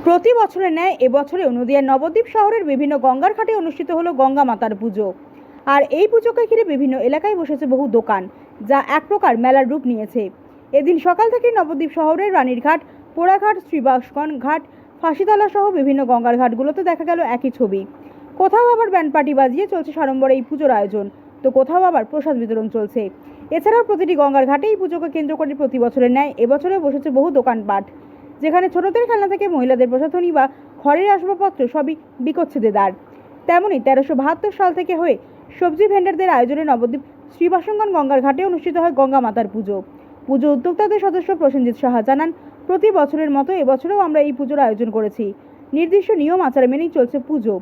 প্রতি বছরের ন্যায় এবছরেও নদিয়ার নবদ্বীপ শহরের বিভিন্ন গঙ্গার ঘাটে অনুষ্ঠিত হলো গঙ্গা মাতার পুজো। আর এই পুজোকে ঘিরে বিভিন্ন এলাকায় বসেছে বহু দোকান, যা এক প্রকার মেলার রূপ নিয়েছে। এদিন সকাল থেকে নবদ্বীপ শহরের রানীরঘাট, পোড়াঘাট, শ্রীবাসকন ঘাট, ফাঁসিতলা সহ বিভিন্ন গঙ্গার ঘাটগুলোতে দেখা গেল একই ছবি। কোথাও আবার ব্যান্ড পার্টি বাজিয়ে চলছে সাড়ম্বরে এই পুজোর আয়োজন, তো কোথাও আবার প্রসাদ বিতরণ চলছে। এছাড়াও প্রতিটি গঙ্গার ঘাটে এই পুজোকে কেন্দ্র করে প্রতি বছরের ন্যায় এবছরেও বসেছে বহু দোকানপাট, যেখানে ছোটদের খেলনা থেকে মহিলাদের প্রসাধনী বা ঘরের আসবাবপত্র সবই বিকোচ্ছে দেদার। তেমনই 1372 সাল থেকে হয়ে সবজি ভেন্ডারদের আয়োজনে নবদ্বীপ শ্রীবাসঙ্গন গঙ্গার ঘাটে অনুষ্ঠিত হয় গঙ্গা মাতার পুজো। পুজো উদ্যোক্তাদের সদস্য প্রসেনজিৎ সাহা জানান, প্রতি বছরের মতো এবছরেও আমরা এই পুজোর আয়োজন করেছি। নির্দিষ্ট নিয়ম আচার মেনেই চলছে পুজো।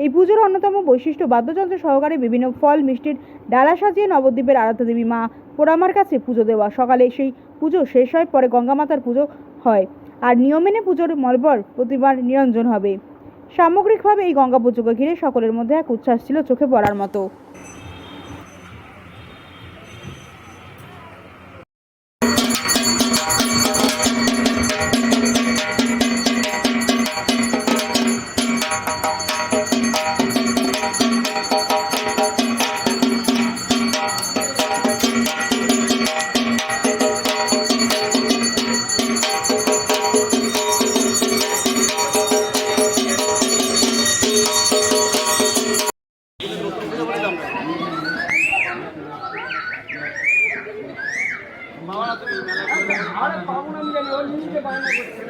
এই পুজোর অন্যতম বৈশিষ্ট্য বাদ্যযন্ত্র সহকারে বিভিন্ন ফল মিষ্টির ডালা সাজিয়ে নবদ্বীপের আরাধ্যা দেবী মা পোড়ামার কাছে পুজো দেওয়া। সকালে সেই পুজো শেষ হয়, পরে গঙ্গা মাতার পুজো হয়। আর নিয়ম মেনে পুজোর মলবর প্রতিবার নিরঞ্জন হবে। সামগ্রিকভাবে এই গঙ্গা পুজোকে ঘিরে সকলের মধ্যে এক উচ্ছ্বাস ছিল চোখে পড়ার মতো।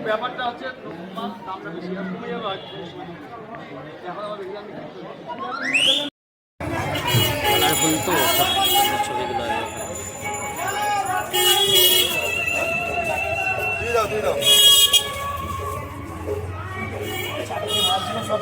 ব্যাপারটা হচ্ছে দামটা বেশি কমে যাবে এখন আবার ছবিগুলো দিয়ে দাও সব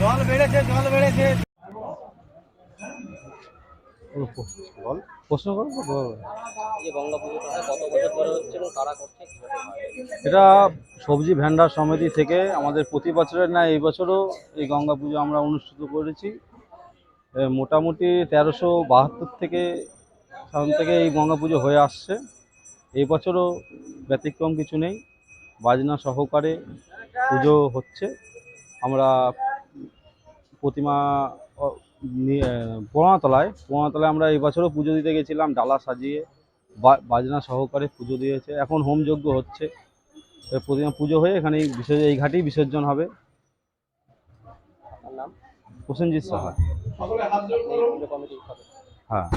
জল বেড়েছে প্রশ্ন করবো। এটা সবজি ভান্ডার সমিতি থেকে আমাদের প্রতি বছরের না এই বছরও এই গঙ্গা পুজো আমরা অনুষ্ঠিত করেছি। মোটামুটি 1372 থেকে সাল থেকে এই গঙ্গা পুজো হয়ে আসছে। এই বছরও ব্যতিক্রম কিছু নেই, বাজনা সহকারে পুজো হচ্ছে। আমরা প্রতিমা পোড়াতলায় আমরা এই বছরও পুজো দিতে গেছিলাম, ডালা সাজিয়ে বাজনা সহকারে পুজো দিয়েছে। এখন হোমযজ্ঞ হচ্ছে, প্রতিমা পুজো হয়ে এখানে এই ঘাটেই বিসর্জন হবে। প্রসেনজিৎ সাহা। হ্যাঁ।